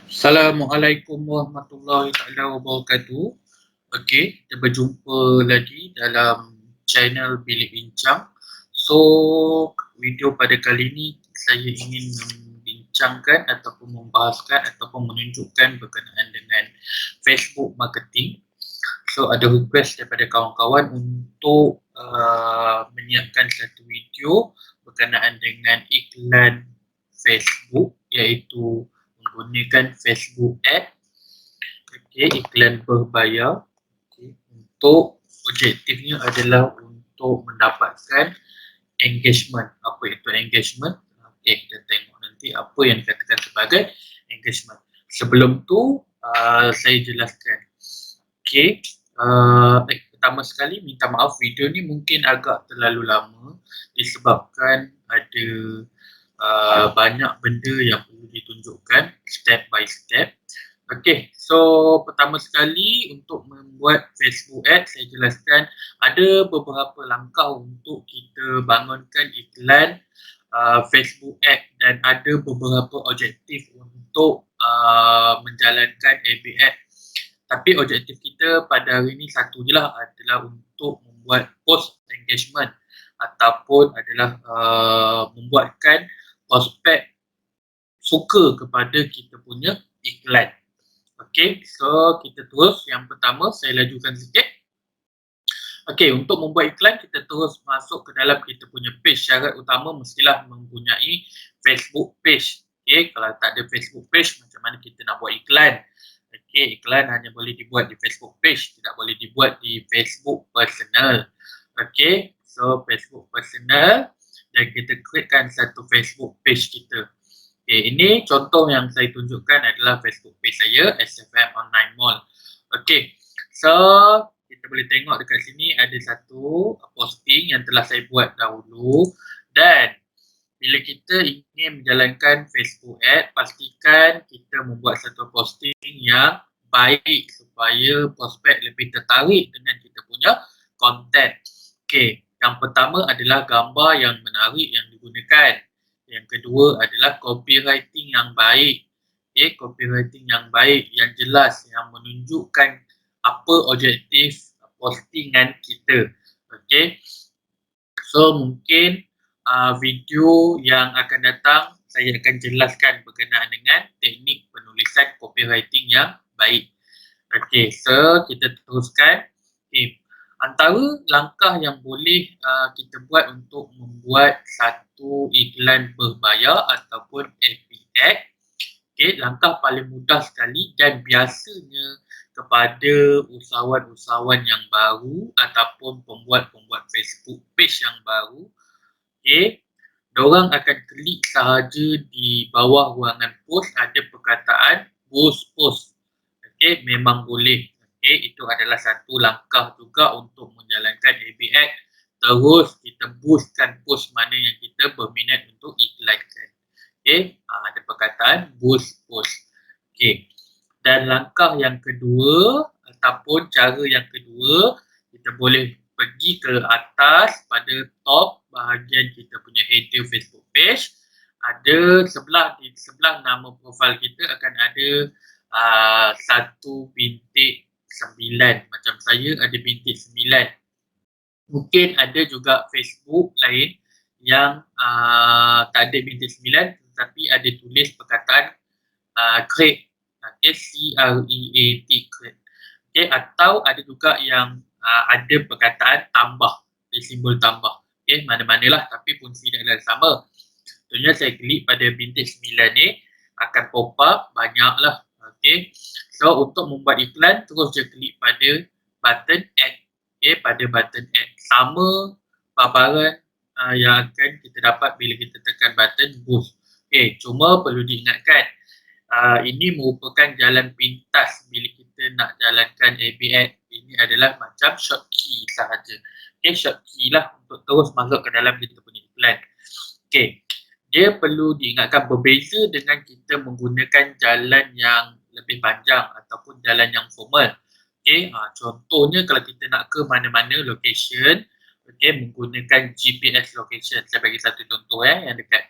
Assalamualaikum warahmatullahi taala wabarakatuh. Okey, kita berjumpa lagi dalam channel Bilik Bincang. So, video pada kali ini saya ingin membincangkan ataupun membahaskan ataupun menunjukkan berkenaan dengan Facebook marketing. So, ada request daripada kawan-kawan untuk menyiapkan satu video berkenaan dengan iklan Facebook, iaitu menggunakan Facebook Ad, iklan berbayar. Untuk objektifnya adalah untuk mendapatkan engagement. Apa itu engagement? Kita tengok nanti apa yang dikatakan sebagai engagement. Sebelum tu saya jelaskan. Pertama sekali minta maaf, video ni mungkin agak terlalu lama disebabkan ada banyak benda yang perlu ditunjukkan step by step. So pertama sekali untuk membuat Facebook Ad, saya jelaskan ada beberapa langkah untuk kita bangunkan iklan Facebook Ad, dan ada beberapa objektif untuk menjalankan AB Ad. Tapi objektif kita pada hari ini satu je lah, adalah untuk membuat post engagement ataupun adalah membuatkan prospek suka kepada kita punya iklan. So kita terus. Yang pertama saya lajukan sikit. Untuk membuat iklan kita terus masuk ke dalam kita punya page. Syarat utama mestilah mempunyai Facebook page. Kalau tak ada Facebook page, macam mana kita nak buat iklan? Iklan hanya boleh dibuat di Facebook page, tidak boleh dibuat di Facebook personal. So Facebook personal, dan kita createkan satu Facebook page kita. Ini contoh yang saya tunjukkan adalah Facebook page saya, SFM Online Mall. So kita boleh tengok dekat sini ada satu posting yang telah saya buat dahulu. Dan bila kita ingin menjalankan Facebook Ad, pastikan kita membuat satu posting yang baik supaya prospek lebih tertarik dengan kita punya konten. Yang pertama adalah gambar yang menarik yang digunakan. Yang kedua adalah copywriting yang baik. Copywriting yang baik, yang jelas, yang menunjukkan apa objektif postingan kita. So mungkin video yang akan datang saya akan jelaskan berkenaan dengan teknik penulisan copywriting yang baik. So kita teruskan. Antara langkah yang boleh kita buat untuk membuat satu iklan berbayar ataupun FB Ad, langkah paling mudah sekali dan biasanya kepada usahawan-usahawan yang baru ataupun pembuat-pembuat Facebook page yang baru, diorang akan klik sahaja di bawah ruangan post ada perkataan boost post. Memang boleh. Itu adalah satu langkah juga untuk menjalankan AB Ad. Terus kita boostkan post mana yang kita berminat untuk iklankan. Ada perkataan boost post. Dan langkah yang kedua ataupun cara yang kedua, kita boleh pergi ke atas pada top bahagian kita punya header Facebook page. Ada di sebelah nama profil kita akan ada satu bintik 9. Macam saya ada bintik 9. Mungkin ada juga Facebook lain yang tak ada bintik 9 tetapi ada tulis perkataan create, C-R-E-A-T, create. Atau ada juga yang ada perkataan tambah, simbol tambah. Mana-manalah, tapi fungsi dia adalah sama. Contohnya saya klik pada bintik 9 ni, akan pop up banyaklah. So untuk membuat iklan, terus je klik pada button add. Pada button add. Sama paparan yang akan kita dapat bila kita tekan button boost. Cuma perlu diingatkan, ini merupakan jalan pintas bila kita nak jalankan AB Ad. Ini adalah macam shortkey sahaja. Shortkey lah untuk terus masuk ke dalam kita punya iklan. Dia perlu diingatkan berbeza dengan kita menggunakan jalan yang lebih panjang ataupun jalan yang formal. Contohnya kalau kita nak ke mana-mana location, menggunakan GPS location. Saya bagi satu contoh yang dekat.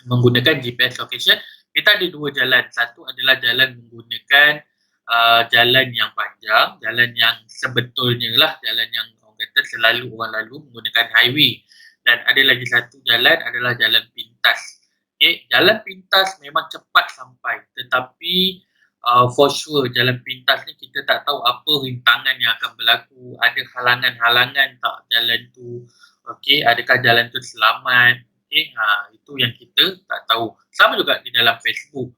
Menggunakan GPS location, Kita ada dua jalan. Satu adalah jalan menggunakan jalan yang panjang, jalan yang sebetulnya lah, jalan yang orang kata selalu orang lalu menggunakan highway. Dan ada lagi satu jalan adalah jalan pintas. Okay, jalan pintas memang cepat sampai, tetapi for sure jalan pintas ni kita tak tahu apa rintangan yang akan berlaku, ada halangan-halangan tak jalan tu, okay, adakah jalan tu selamat. Okay, itu yang kita tak tahu. Sama juga di dalam Facebook.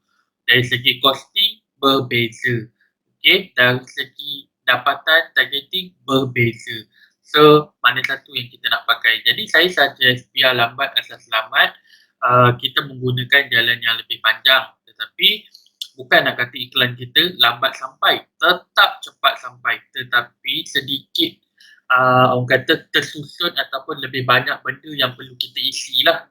Dari segi costing berbeza. Okay, dari segi dapatan targeting berbeza. So, mana satu yang kita nak pakai. Jadi, saya suggest biar lambat asal selamat, kita menggunakan jalan yang lebih panjang. Tetapi, bukan nak kata iklan kita lambat sampai. Tetap cepat sampai. Tetapi, sedikit orang kata tersusun ataupun lebih banyak benda yang perlu kita isi lah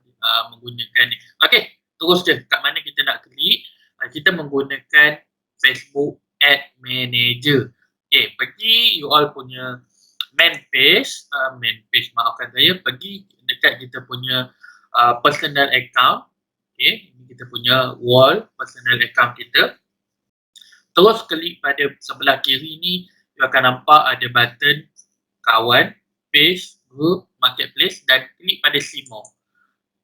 menggunakan ni. Okay, terus je kat mana kita nak klik. Kita menggunakan Facebook Ad Manager. Okay, pergi you all punya main page, maafkan saya, pergi dekat kita punya personal account. Okay, ini kita punya wall personal account kita. Terus klik pada sebelah kiri ni, you akan nampak ada button kawan, page, group, marketplace dan klik pada see more.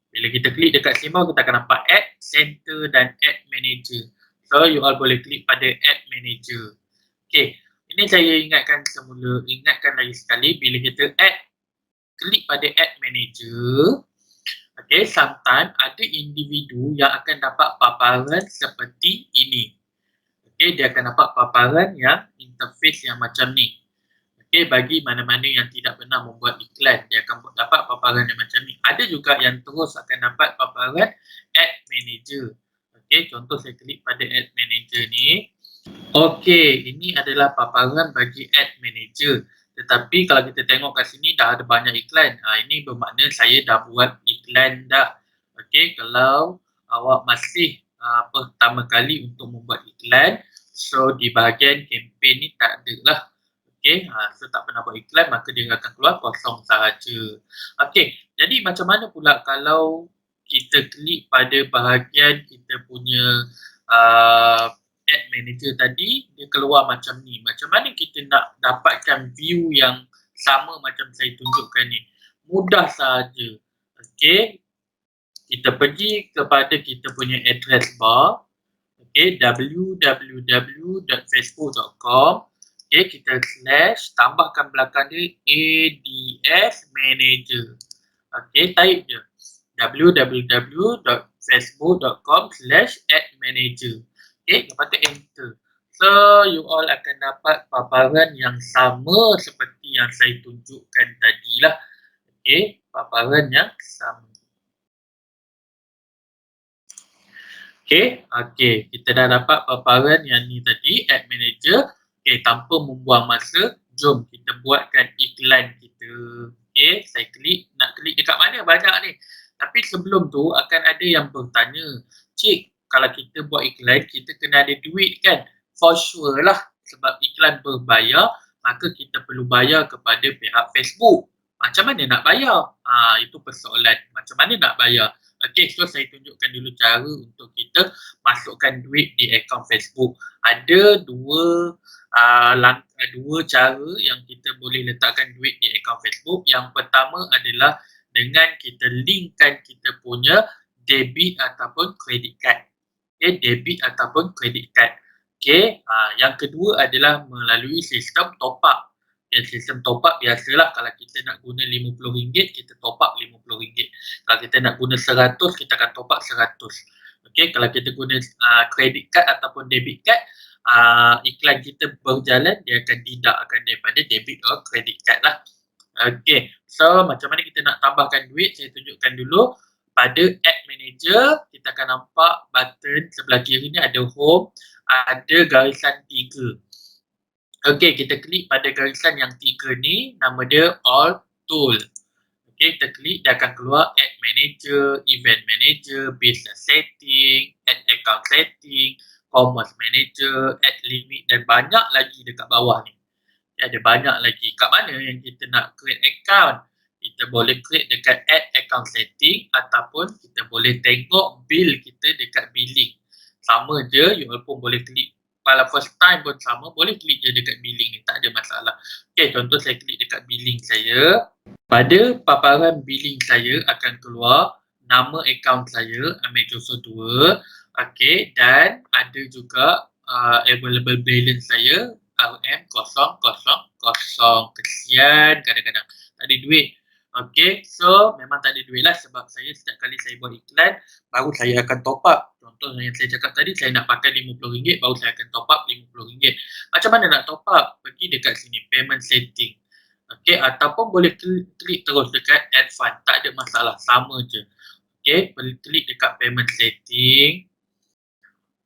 Bila kita klik dekat see more, kita akan nampak Ad Center dan Ad Manager. So, you all boleh klik pada Ad Manager. Okay, ini saya ingatkan lagi sekali, bila kita klik pada Ad Manager, okay, sometimes ada individu yang akan dapat paparan seperti ini. Okay, dia akan dapat paparan yang interface yang macam ni. Okay, bagi mana-mana yang tidak pernah membuat iklan, dia akan dapat paparan yang macam ni. Ada juga yang terus akan dapat paparan Ad Manager. Okay, contoh saya klik pada Ad Manager ni. Okay, ini adalah paparan bagi Ad Manager. Tetapi kalau kita tengok kat sini dah ada banyak iklan. Ini bermakna saya dah buat iklan dah. Okay, kalau awak masih pertama kali untuk membuat iklan, so di bahagian campaign ni tak ada lah. Okay, so tak pernah buat iklan, maka dia akan keluar kosong sahaja. Okay, jadi macam mana pula kalau kita klik pada bahagian kita punya Ad Manager tadi, dia keluar macam ni. Macam mana kita nak dapatkan view yang sama macam saya tunjukkan ni? Mudah sahaja. Okay, kita pergi kepada kita punya address bar. Okay, www.facebook.com. Okay, kita slash, tambahkan belakang dia ADS Manager. Okay, type je www.facebook.com/admanager. Okay, lepas tu enter. So, you all akan dapat paparan yang sama seperti yang saya tunjukkan tadi lah. Okay, paparan yang sama. Okay, kita dah dapat paparan yang ni tadi, Ad Manager. Okay, tanpa membuang masa, jom kita buatkan iklan kita. Okay, saya nak klik dekat mana? Banyak ni. Tapi sebelum tu akan ada yang bertanya, cik, kalau kita buat iklan, kita kena ada duit kan? For sure lah, sebab iklan berbayar, maka kita perlu bayar kepada pihak Facebook. Macam mana nak bayar? Itu persoalan. Macam mana nak bayar? Okay, so saya tunjukkan dulu cara untuk kita masukkan duit di akaun Facebook. Ada dua cara yang kita boleh letakkan duit di akaun Facebook. Yang pertama adalah dengan kita linkkan kita punya debit ataupun credit card. Okay, debit ataupun credit card. Okay, yang kedua adalah melalui sistem top up. Sistem top up biasalah, kalau kita nak guna RM50, kita top up RM50. Kalau kita nak guna 100, kita akan top up 100. Okay, kalau kita guna credit card ataupun debit card, iklan kita berjalan, dia akan didakkan daripada debit atau credit card lah. Okay, so macam mana kita nak tambahkan duit, saya tunjukkan dulu. Pada Ad Manager, kita akan nampak button sebelah kiri ni ada home, ada garisan 3. Okay, kita klik pada garisan yang 3 ni, nama dia All Tool. Okay, kita klik, dia akan keluar Ad Manager, Event Manager, Business Setting, Ad Account Setting, Commerce Manager, Ad Limit dan banyak lagi dekat bawah ni. Ada banyak lagi. Kat mana yang kita nak create account? Kita boleh create dekat Ad Account Setting ataupun kita boleh tengok bill kita dekat billing. sama je, walaupun boleh klik kalau first time pun sama, boleh klik je dekat billing ni, tak ada masalah. Okay, contoh saya klik dekat billing saya. Pada paparan billing saya akan keluar nama akaun saya, Amir Joshua 2. Okay, dan ada juga available balance saya, RM000, kesian kadang-kadang tak ada duit. Okay, so memang tak ada duit lah sebab saya setiap kali saya buat iklan, baru saya akan top up. Contoh yang saya cakap tadi, saya nak pakai RM50, baru saya akan top up RM50. Macam mana nak top up? Pergi dekat sini, payment setting. Okay, ataupun boleh klik terus dekat add fund. Tak ada masalah, sama je. Okay, boleh klik dekat payment setting.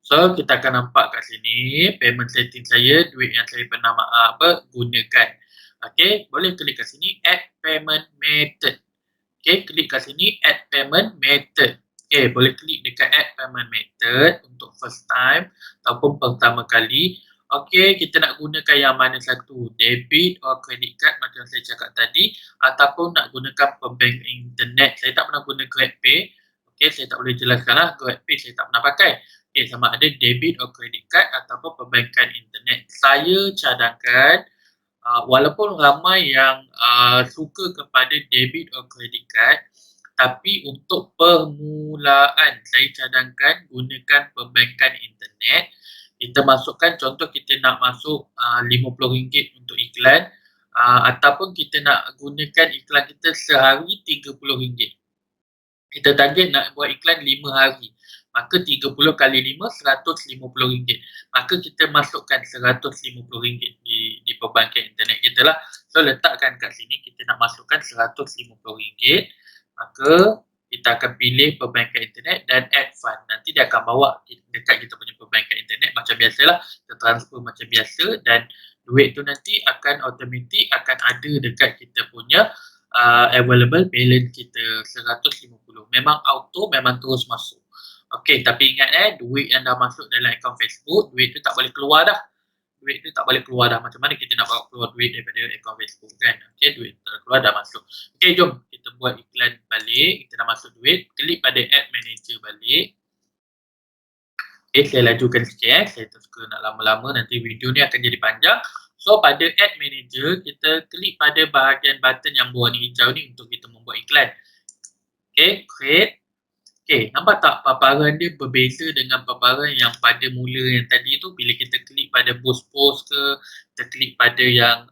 So, kita akan nampak kat sini, payment setting saya, duit yang saya pernah gunakan. Okay, boleh klik kat sini, add payment method. Okay, klik kat sini, add payment method. Okay, boleh klik dekat add payment method untuk first time ataupun pertama kali. Okay, kita nak gunakan yang mana satu, debit or credit card macam saya cakap tadi, ataupun nak gunakan perbankan internet. Saya tak pernah guna GrabPay. Okay, saya tak boleh jelaskan lah, GrabPay saya tak pernah pakai. Okay, sama ada debit or credit card ataupun perbankan internet. Saya cadangkan walaupun ramai yang suka kepada debit or credit card, tapi untuk permulaan saya cadangkan gunakan perbankan internet. Kita masukkan, contoh kita nak masuk RM50 untuk iklan, ataupun kita nak gunakan iklan kita sehari RM30. Kita target nak buat iklan 5 hari. Maka 30 kali 5, RM150. Maka kita masukkan RM150 di perbankan internet kita lah. So, letakkan kat sini, kita nak masukkan RM150. Maka, kita akan pilih perbankan internet dan add fund. Nanti dia akan bawa dekat kita punya perbankan internet macam biasalah. Kita transfer macam biasa dan duit tu nanti akan automatic akan ada dekat kita punya available balance kita 150. Memang auto, memang terus masuk. Okey, tapi ingat duit yang dah masuk dalam akaun Facebook, duit tu tak boleh keluar dah. Duit tu tak boleh keluar dah. Macam mana kita nak bawa keluar duit daripada akaun Facebook kan? Okey, duit keluar dah masuk. Okey, jom kita buat iklan balik. Kita dah masuk duit. Klik pada Add Manager balik. Okey, saya lajukan sikit Saya tak suka nak lama-lama, nanti video ni akan jadi panjang. So, pada Add Manager, kita klik pada bahagian button yang berwarna hijau ni untuk kita membuat iklan. Okey, create. Okey, nampak tak paparan dia berbeza dengan paparan yang pada mula yang tadi tu. Bila kita klik pada boost post ke, kita klik pada yang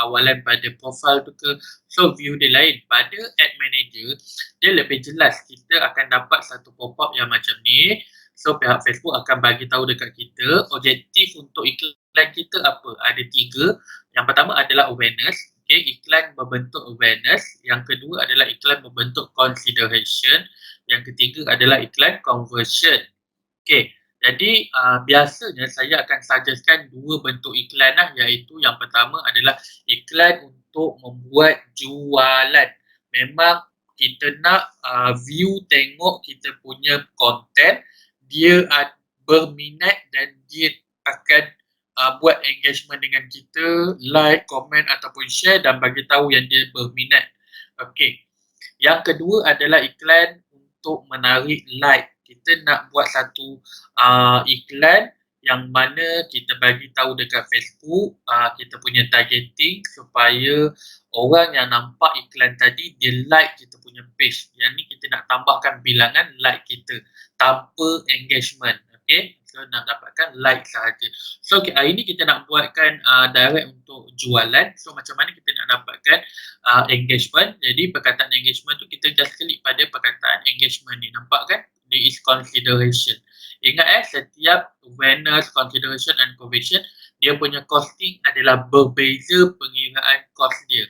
awalan pada profile tu ke. So, view dia lain. Pada Ad Manager, dia lebih jelas. Kita akan dapat satu pop-up yang macam ni. So, pihak Facebook akan bagi tahu dekat kita objektif untuk iklan kita apa. Ada 3. Yang pertama adalah awareness. Okay, iklan membentuk awareness. Yang kedua adalah iklan membentuk consideration. Yang ketiga adalah iklan conversion. Okay, jadi biasanya saya akan suggestkan 2 bentuk iklan lah, iaitu yang pertama adalah iklan untuk membuat jualan. Memang kita nak view tengok kita punya content, dia berminat dan dia akan buat engagement dengan kita, like, komen ataupun share dan bagi tahu yang dia berminat. Okay. Yang kedua adalah iklan untuk menarik like. Kita nak buat satu iklan yang mana kita bagi tahu dekat Facebook, kita punya targeting supaya orang yang nampak iklan tadi dia like kita punya page. Yang ni kita nak tambahkan bilangan like kita tanpa engagement. Okay, so nak dapatkan like sahaja. So hari ni kita nak buatkan direct untuk jualan. So macam mana kita nak dapatkan engagement. Jadi perkataan engagement tu kita just klik pada perkataan engagement ni. Nampak kan? There is consideration. Ingat setiap awareness, consideration and conversion, dia punya costing adalah berbeza pengiraan cost dia.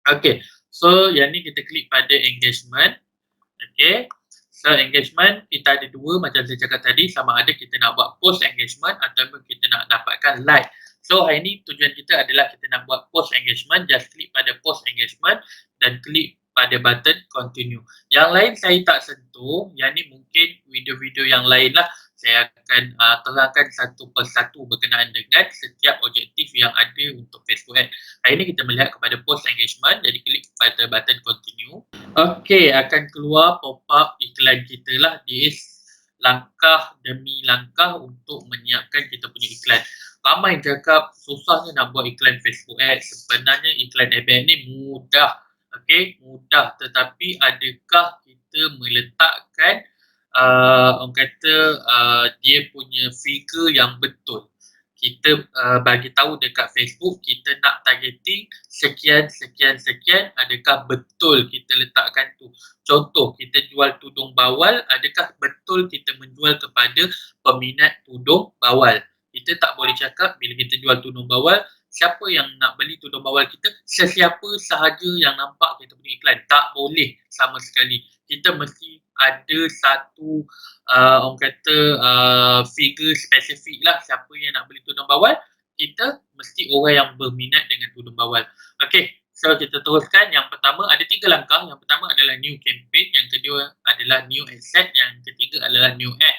Okay, so yang ni kita klik pada engagement. Okay, so engagement kita ada 2 macam saya cakap tadi, sama ada kita nak buat post engagement ataupun kita nak dapatkan like. So hari ni tujuan kita adalah kita nak buat post engagement, just klik pada post engagement dan klik pada button continue. Yang lain saya tak sentuh, yang ni mungkin video-video yang lain lah. Saya akan terangkan satu persatu berkenaan dengan setiap objektif yang ada untuk Facebook Ad. Hari ini kita melihat kepada post engagement, jadi klik pada button continue. Okey, akan keluar pop-up iklan kita lah. This langkah demi langkah untuk menyiapkan kita punya iklan. Ramai yang cakap susahnya nak buat iklan Facebook Ads. Sebenarnya iklan ABN ni mudah. Okey, mudah, tetapi adakah kita meletakkan orang kata dia punya figure yang betul. Kita bagi tahu dekat Facebook kita nak targeting sekian, adakah betul kita letakkan tu. Contoh, kita jual tudung bawal, adakah betul kita menjual kepada peminat tudung bawal. Kita tak boleh cakap bila kita jual tudung bawal, siapa yang nak beli tudung bawal kita, sesiapa sahaja yang nampak kita punya iklan. Tak boleh sama sekali. Kita mesti ada satu orang kata figure spesifik lah siapa yang nak beli tudung bawal. Kita mesti orang yang berminat dengan tudung bawal. Okey, so kita teruskan. Yang pertama ada 3 langkah. Yang pertama adalah new campaign, yang kedua adalah new asset, yang ketiga adalah new ad.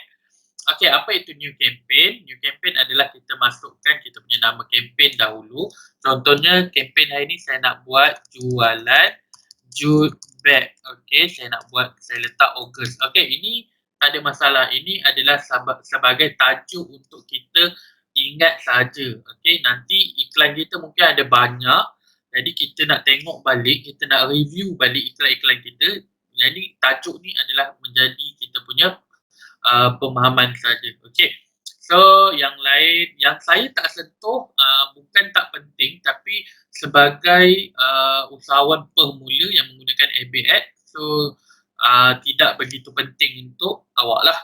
Okey, apa itu new campaign? New campaign adalah kita masukkan kita punya nama campaign dahulu. Contohnya campaign hari ni saya nak buat jualan jute bag. Okey, saya letak Ogust. Okey, ini tak ada masalah. Ini adalah sebagai tajuk untuk kita ingat saja. Okey, nanti iklan kita mungkin ada banyak. Jadi kita nak tengok balik, kita nak review balik iklan-iklan kita. Jadi tajuk ni adalah menjadi kita punya pemahaman saja. Okey. So yang lain yang saya tak sentuh bukan tak penting, tapi sebagai usahawan pemula yang menggunakan FB Ads, so tidak begitu penting untuk awak lah.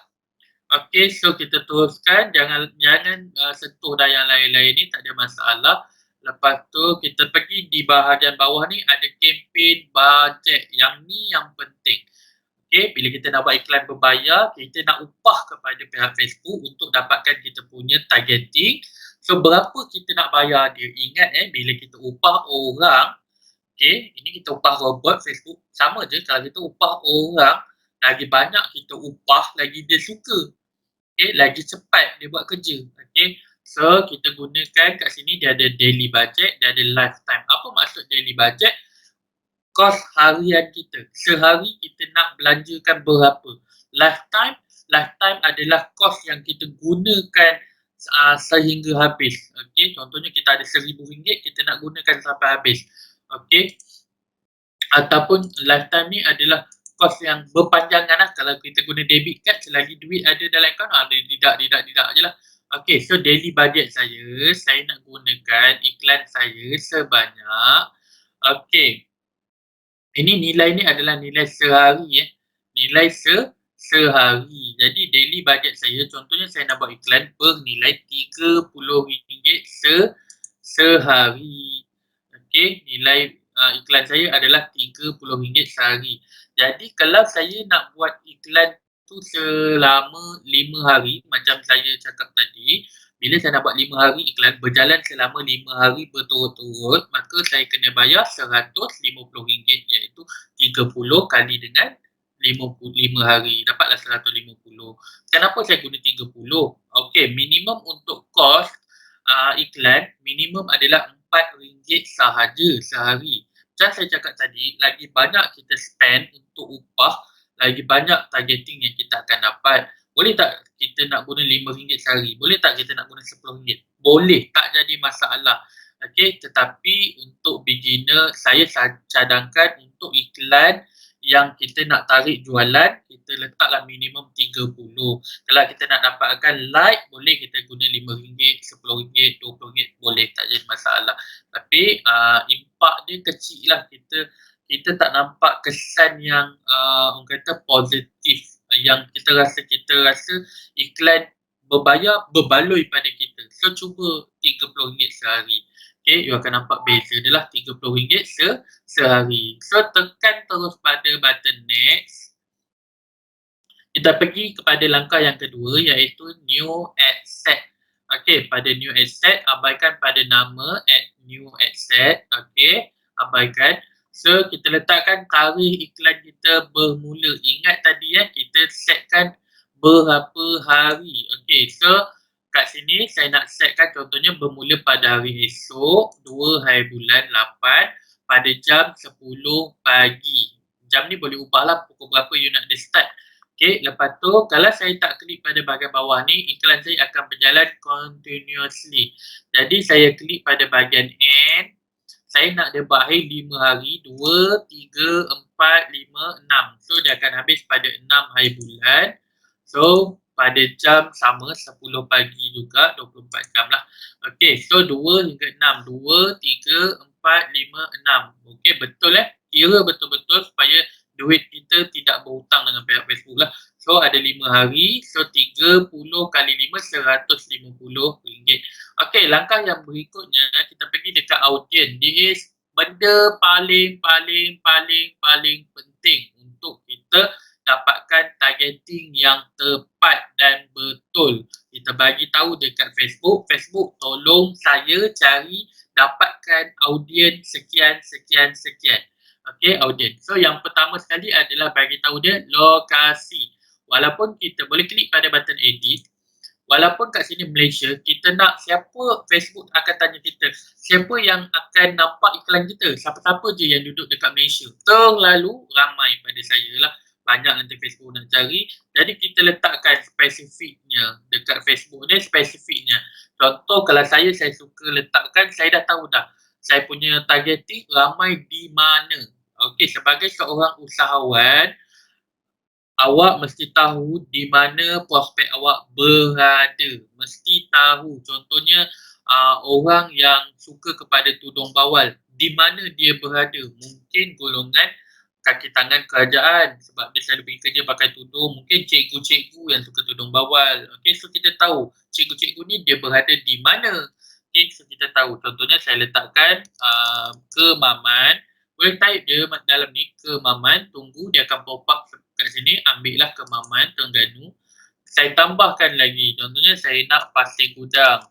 Okey, so kita teruskan. Jangan sentuh dah yang lain-lain ni, tak ada masalah. Lepas tu kita pergi di bahagian bawah ni ada campaign budget. Yang ni yang penting. Okay, bila kita nak buat iklan berbayar, kita nak upah kepada pihak Facebook untuk dapatkan kita punya targeting. So, berapa kita nak bayar dia? Ingat bila kita upah orang, okay, ini kita upah robot Facebook, sama je kalau kita upah orang, lagi banyak kita upah, lagi dia suka. Okay, lagi cepat dia buat kerja. Okay, so kita gunakan kat sini dia ada daily budget, dia ada lifetime. Apa maksud daily budget? Kos harian kita. Sehari kita nak belanjakan berapa. Lifetime adalah kos yang kita gunakan sehingga habis. Okey, contohnya kita ada RM1,000, kita nak gunakan sampai habis. Okey. Ataupun lifetime ni adalah kos yang berpanjangan lah. Kalau kita guna debit card, selagi duit ada dalam akaun, tidak je lah. Okey, so daily budget saya nak gunakan iklan saya sebanyak, okey, ini nilai ni adalah nilai sehari nilai sehari. Jadi daily budget saya, contohnya saya nak buat iklan bernilai RM30 sehari. Okey, nilai iklan saya adalah RM30 sehari. Jadi kalau saya nak buat iklan tu selama 5 hari macam saya cakap tadi, bila saya nak buat 5 hari iklan berjalan selama 5 hari berturut-turut, maka saya kena bayar RM150, iaitu 30 kali dengan 5 hari, dapatlah 150. Kenapa saya guna 30? Okey, minimum untuk kos iklan minimum adalah RM4 sahaja sehari. Macam saya cakap tadi, lagi banyak kita spend untuk upah, lagi banyak targeting yang kita akan dapat. Boleh tak kita nak guna RM5 sehari? Boleh tak kita nak guna RM10? Boleh, tak jadi masalah. Okey, tetapi untuk beginner, saya cadangkan untuk iklan yang kita nak tarik jualan, kita letaklah minimum 30. Kalau kita nak dapatkan like, boleh kita guna RM5, RM10, RM20, boleh, tak jadi masalah. Tapi impak dia kecil lah. Kita tak nampak kesan yang orang kata positif, yang kita rasa iklan berbayar berbaloi pada kita. So cuba RM30 sehari. Okay, you akan nampak beza dia lah, RM30 sehari. So tekan terus pada button next. Kita pergi kepada langkah yang kedua, iaitu new asset. Okay, pada new asset, abaikan pada nama, add new asset. Okay, abaikan. So kita letakkan tarikh iklan kita bermula. Ingat tadi kita setkan berapa hari. Okay, so kat sini saya nak setkan contohnya bermula pada hari esok 2 hari bulan 8 pada jam 10 pagi. Jam ni boleh ubahlah pukul berapa you nak dia start. Okay, lepas tu kalau saya tak klik pada bahagian bawah ni, iklan saya akan berjalan continuously. Jadi saya klik pada bahagian end, saya nak dia berakhir 5 hari, 2, 3, 4, 5, 6. So dia akan habis pada 6 hari bulan. So pada jam sama 10 pagi juga, 24 jam lah. Okay, so 2 hingga 6. 2, 3, 4, 5, 6. Okay, betul kira betul-betul supaya duit kita tidak berhutang dengan pihak Facebook lah. So ada 5 hari, so 30 kali 5, RM150. Okey, langkah yang berikutnya kita pergi dekat audien. This is benda paling penting untuk kita dapatkan targeting yang tepat dan betul. Kita bagi tahu dekat Facebook, Facebook tolong saya cari dapatkan audien sekian. Okey, audien. So yang pertama sekali adalah bagi tahu dia lokasi. Walaupun kita boleh klik pada button edit, walaupun kat sini Malaysia, kita nak siapa, Facebook akan tanya kita, siapa yang akan nampak iklan kita, siapa-siapa je yang duduk dekat Malaysia. Terlalu ramai pada saya lah. Banyak nanti Facebook nak cari. Jadi kita letakkan spesifiknya dekat Facebook ni, spesifiknya. Contoh kalau saya suka letakkan, saya dah tahu dah. Saya punya targeting ramai di mana. Okey, sebagai seorang usahawan, awak mesti tahu di mana prospek awak berada. Mesti tahu. Contohnya orang yang suka kepada tudung bawal, di mana dia berada. Mungkin golongan kaki tangan kerajaan sebab dia selalu pergi kerja pakai tudung. Mungkin cikgu-cikgu yang suka tudung bawal. Okay, so kita tahu cikgu-cikgu ni dia berada di mana. Okay, so kita tahu. Contohnya saya letakkan Kemaman. Boleh type je dalam ni Kemaman, tunggu dia akan pop up kat sini, ambillah Kemaman, Terengganu. Saya tambahkan lagi, contohnya saya nak Pasir Gudang.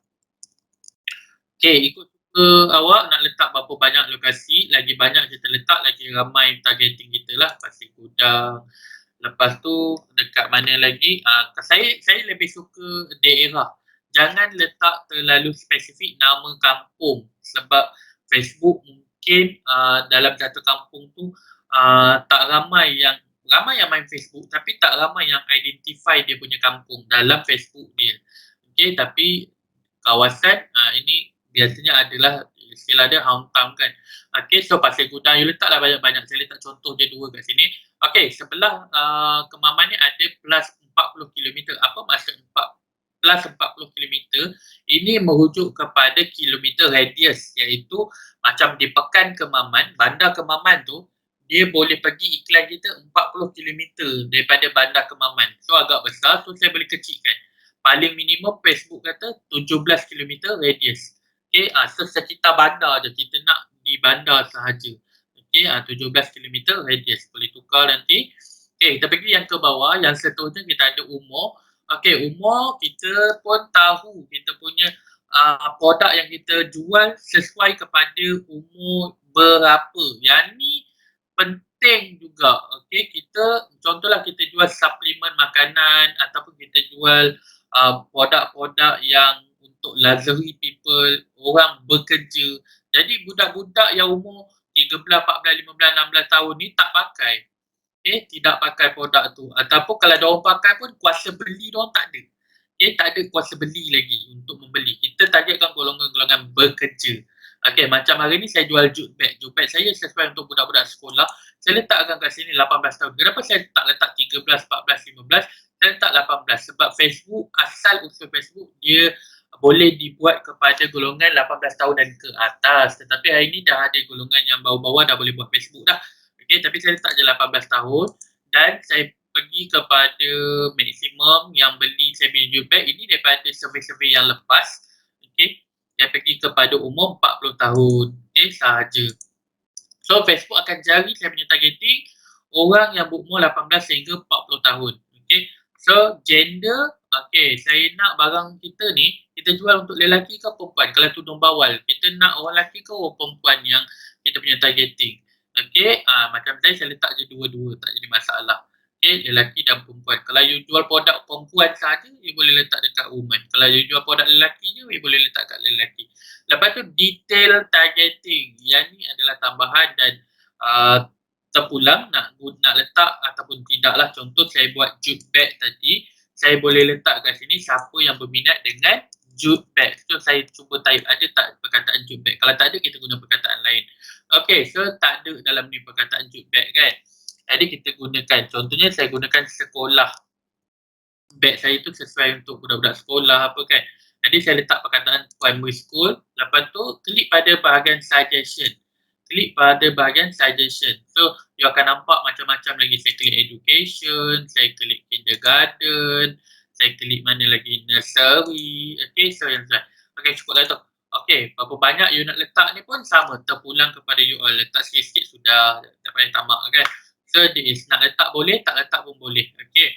Okey, ikut suka awak nak letak berapa banyak lokasi, lagi banyak kita letak, lagi ramai targeting kita lah, Pasir Gudang. Lepas tu dekat mana lagi? Saya lebih suka daerah. Jangan letak terlalu spesifik nama kampung sebab Facebook mungkin dalam satu kampung tu tak ramai yang main Facebook tapi tak ramai yang identify dia punya kampung dalam Facebook dia. Okey, tapi kawasan ini biasanya adalah istilah dia hometown kan. Okey, so Pasir Gudang you letaklah banyak-banyak. Saya letak contoh dia 2 kat sini. Okey, sebelah Kemaman ni ada plus 40 km. Apa maksud plus 40 km? Ini merujuk kepada kilometer radius, iaitu macam di Pekan Kemaman, bandar Kemaman tu, dia boleh pergi iklan kita 40 km daripada bandar Kemaman. So agak besar, so saya boleh kecilkan. Paling minimum Facebook kata 17 km radius. Okay, so sekitar bandar je, kita nak di bandar sahaja. Okay, 17 km radius, boleh tukar nanti. Okay, kita pergi yang ke bawah, yang seterusnya kita ada umur. Okay, umur kita pun tahu kita punya produk yang kita jual sesuai kepada umur berapa. Yang ni penting juga. Okay, kita contohlah kita jual suplemen makanan ataupun kita jual produk-produk yang untuk luxury people, orang bekerja. Jadi budak-budak yang umur 13, 14, 15, 16 tahun ni tak pakai. Okay, tidak pakai produk tu. Ataupun kalau diorang pakai pun kuasa beli diorang tak ada. Okay, tak ada kuasa beli lagi untuk membeli. Kita targetkan golongan-golongan bekerja. Okay, macam hari ni saya jual jute bag. Jute bag saya sesuai untuk budak-budak sekolah. Saya letakkan kat sini 18 tahun. Kenapa saya tak letak 13, 14, 15? Saya letak 18. Sebab Facebook, asal usul Facebook, dia boleh dibuat kepada golongan 18 tahun dan ke atas. Tetapi hari ni dah ada golongan yang bawah-bawah dah boleh buat Facebook dah. Okay, tapi saya letak je 18 tahun dan saya pergi kepada maksimum yang beli saya beli jute bag ini daripada survey-survey yang lepas. Okay, saya pergi kepada umur 40 tahun. Okay, sahaja. So Facebook akan cari saya punya targeting orang yang berumur 18 sehingga 40 tahun. Okay, so gender, okay, saya nak barang kita ni kita jual untuk lelaki ke perempuan. Kalau tudung bawal, kita nak orang lelaki ke orang perempuan yang kita punya targeting. Okay, macam saya letak je dua-dua, tak jadi masalah. Okay, lelaki dan perempuan. Kalau you jual produk perempuan saja, you boleh letak dekat woman. Kalau you jual produk lelaki je, you boleh letak kat lelaki. Lepas tu detail targeting. Yang ni adalah tambahan dan terpulang nak letak ataupun tidaklah. Contoh saya buat jute bag tadi, saya boleh letak kat sini siapa yang berminat dengan jute bag. So saya cuba type ada tak perkataan jute bag. Kalau tak ada, kita guna perkataan lain. Okay, so tak ada dalam ni perkataan jute bag kan. Jadi kita gunakan, contohnya saya gunakan sekolah. Bag saya tu sesuai untuk budak-budak sekolah apa kan. Jadi saya letak perkataan primary school. Lepas tu klik pada bahagian suggestion. Klik pada bahagian suggestion. So you akan nampak macam-macam lagi. Saya klik education, saya klik kindergarten, saya klik mana lagi nursery. Okay, so yang saya. Okay, cukuplah tu. Okay, berapa banyak you nak letak ni pun sama. Terpulang kepada you all. Letak sikit-sikit sudah. Tak payah tamak kan. So this nak letak boleh, tak letak pun boleh. Okay.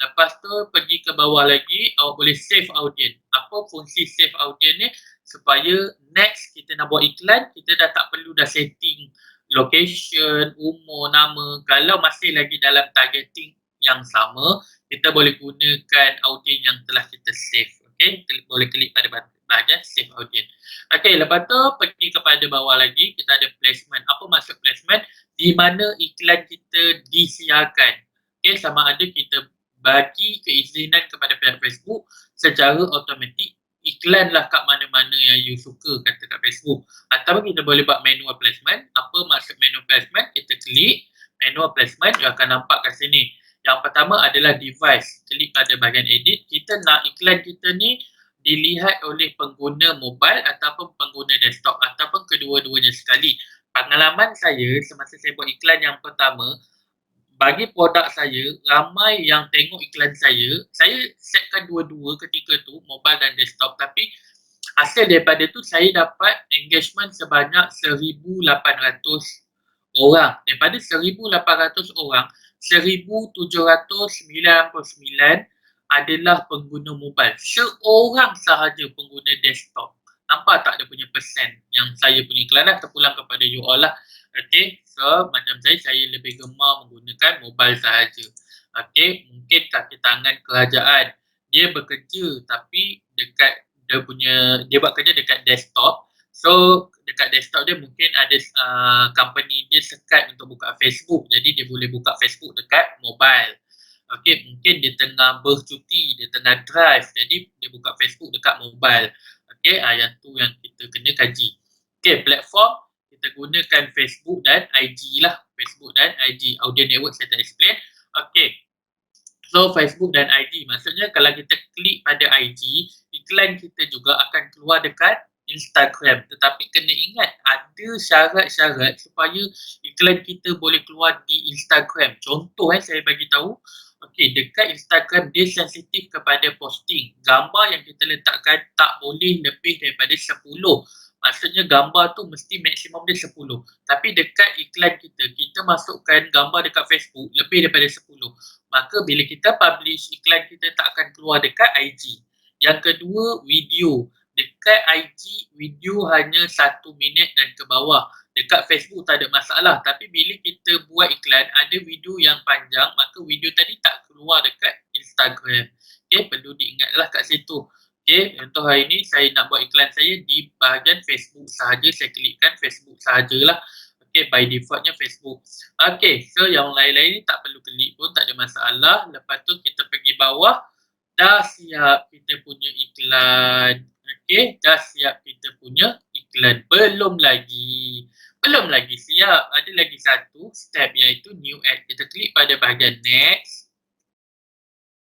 Lepas tu pergi ke bawah lagi, awak boleh save audience. Apa fungsi save audience ni? Supaya next kita nak buat iklan, kita dah tak perlu dah setting location, umur, nama. Kalau masih lagi dalam targeting yang sama, kita boleh gunakan audience yang telah kita save. Okay, boleh klik pada bahagian save audience. Okay, lepas tu pergi kepada bawah lagi, kita ada placement. Apa maksud placement? Di mana iklan kita disiarkan. Okay, sama ada kita bagi keizinan kepada pihak Facebook secara automatik iklanlah kat mana-mana yang you suka kata kat Facebook. Atau kita boleh buat manual placement. Apa maksud manual placement? Kita klik manual placement, you akan nampak kat sini. Yang pertama adalah device. Klik pada bahagian edit. Kita nak iklan kita ni dilihat oleh pengguna mobile ataupun pengguna desktop ataupun kedua-duanya sekali. Pengalaman saya semasa saya buat iklan yang pertama, bagi produk saya, ramai yang tengok iklan saya setkan dua-dua ketika tu, mobile dan desktop, tapi hasil daripada tu saya dapat engagement sebanyak 1,800 orang. Daripada 1,800 orang, 1,799 adalah pengguna mobile. Seorang sahaja pengguna desktop. Nampak tak dia punya persen yang saya punya iklan lah, terpulang kepada you all lah. Okay, so macam saya lebih gemar menggunakan mobile sahaja. Okay, mungkin kaki tangan kerajaan. Dia bekerja tapi dia buat kerja dekat desktop. So dekat desktop dia mungkin ada company dia sekat untuk buka Facebook. Jadi dia boleh buka Facebook dekat mobile. Okay, mungkin dia tengah bercuti, dia tengah drive. Jadi dia buka Facebook dekat mobile. Okay, yang tu yang kita kena kaji. Okay, platform kita gunakan Facebook dan IG lah. Facebook dan IG. Audio network saya tak explain. Okay. So Facebook dan IG. Maksudnya kalau kita klik pada IG, iklan kita juga akan keluar dekat Instagram. Tetapi kena ingat ada syarat-syarat supaya iklan kita boleh keluar di Instagram. Contoh saya bagi tahu. Okey, dekat Instagram dia sensitif kepada posting. Gambar yang kita letakkan tak boleh lebih daripada 10. Maksudnya gambar tu mesti maksimum dia 10. Tapi dekat iklan kita masukkan gambar dekat Facebook lebih daripada 10. Maka bila kita publish, iklan kita tak akan keluar dekat IG. Yang kedua, video. Dekat IG, video hanya 1 minit dan ke bawah. Dekat Facebook tak ada masalah. Tapi bila kita buat iklan, ada video yang panjang, maka video tadi tak keluar dekat Instagram. Okay, perlu diingatlah kat situ. Okay, contoh hari ni saya nak buat iklan saya di bahagian Facebook sahaja. Saya klikkan Facebook sahajalah. Okay, by defaultnya Facebook. Okay, so yang lain-lain ni tak perlu klik pun, tak ada masalah. Lepas tu kita pergi bawah. Dah siap kita punya iklan. Okay, dah siap kita punya iklan. Belum lagi siap. Ada lagi satu step iaitu new ad. Kita klik pada bahagian next.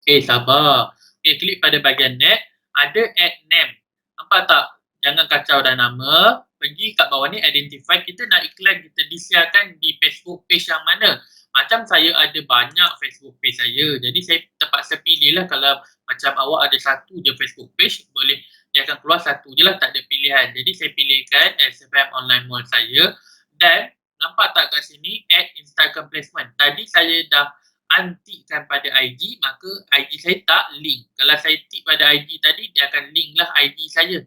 Okay, sabar. Okay, klik pada bahagian next. Ada ad name. Nampak tak? Jangan kacau dah nama. Pergi kat bawah ni identify kita nak iklan kita disiarkan di Facebook page yang mana. Macam saya ada banyak Facebook page saya. Jadi saya terpaksa pilih lah. Kalau macam awak ada satu je Facebook page, boleh dia akan keluar satu je lah, tak ada pilihan. Jadi saya pilihkan SFM Online Mall saya. Dan nampak tak kat sini add Instagram placement. Tadi saya dah antikkan pada IG, maka IG saya tak link. Kalau saya tik pada IG tadi, dia akan link lah IG saya.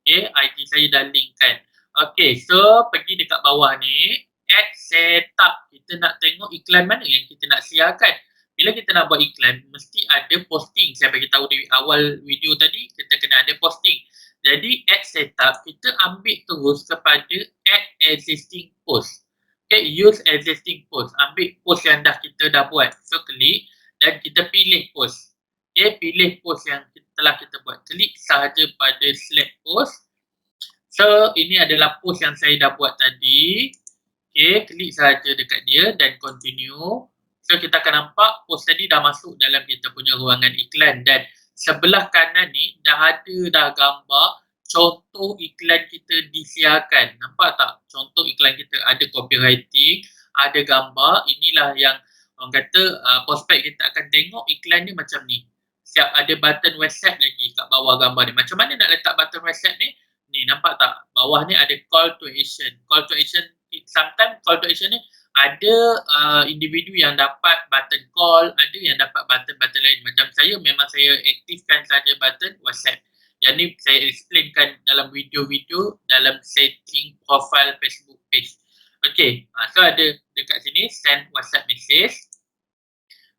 Okay, IG saya dah linkkan. Okay, so pergi dekat bawah ni, add setup. Kita nak tengok iklan mana yang kita nak siarkan. Bila kita nak buat iklan, mesti ada posting. Saya bagi tahu di awal video tadi, kita kena ada posting. Jadi add setup, kita ambil terus kepada add existing post. Okay, use existing post. Ambil post yang kita dah buat. So, klik dan kita pilih post. Okay, pilih post yang telah kita buat. Klik sahaja pada select post. So, ini adalah post yang saya dah buat tadi. Okay, klik sahaja dekat dia dan continue. So, kita akan nampak post tadi dah masuk dalam kita punya ruangan iklan dan sebelah kanan ni dah ada dah gambar contoh iklan kita disiarkan. Nampak tak? Contoh iklan kita ada copywriting, ada gambar. Inilah yang orang kata prospek kita akan tengok iklan ni macam ni. Siap ada button WhatsApp lagi kat bawah gambar ni. Macam mana nak letak button WhatsApp ni? Ni nampak tak? Bawah ni ada call to action. Call to action, sometimes call to action ni ada individu yang dapat button call, ada yang dapat button-button lain. Macam saya, memang saya aktifkan saja button WhatsApp. Yang ni saya explainkan dalam video-video dalam setting profile Facebook page. Okay, so ada dekat sini send WhatsApp message.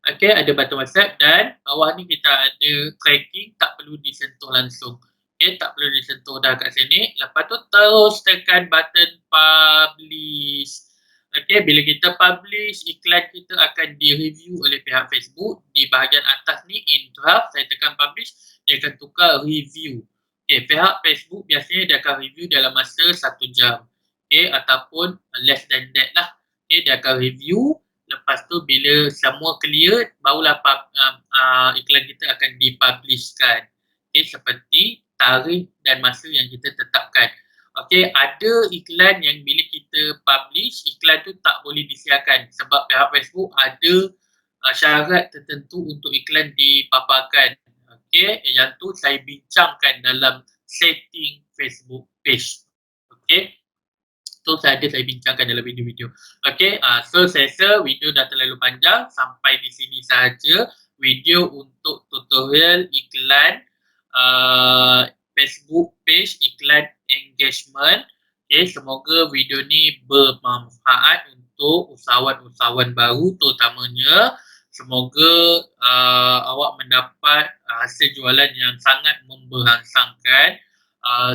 Okay, ada button WhatsApp dan bawah ni kita ada tracking, tak perlu disentuh langsung. Okay, tak perlu disentuh dah kat sini. Lepas tu terus tekan button publish. Okay, bila kita publish, iklan kita akan direview oleh pihak Facebook. Di bahagian atas ni, in draft, saya tekan publish, dia akan tukar review. Okay, pihak Facebook biasanya dia akan review dalam masa 1 jam. Okay, ataupun less than that lah. Okay, dia akan review. Lepas tu bila semua clear, barulah iklan kita akan dipublishkan. Okay, seperti tarikh dan masa yang kita tetapkan. Okay, ada iklan yang bila kita publish, iklan tu tak boleh disiarkan sebab pihak Facebook ada syarat tertentu untuk iklan dipaparkan. Okay, yang tu saya bincangkan dalam setting Facebook page. Okay, tu sahaja saya bincangkan dalam video-video. Okay, so saya rasa video dah terlalu panjang. Sampai di sini sahaja video untuk tutorial iklan Facebook page, iklan engagement. Okay, semoga video ni bermanfaat untuk usahawan-usahawan baru terutamanya. Semoga awak mendapat hasil jualan yang sangat memberangsangkan.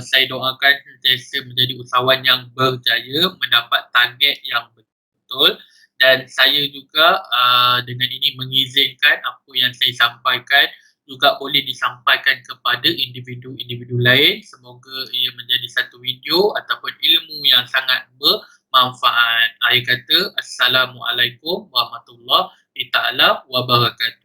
Saya doakan sentiasa menjadi usahawan yang berjaya, mendapat target yang betul, dan saya juga dengan ini mengizinkan apa yang saya sampaikan juga boleh disampaikan kepada individu-individu lain. Semoga ia menjadi satu video ataupun ilmu yang sangat bermanfaat. Akhir kata, Assalamualaikum warahmatullahi wabarakatuh.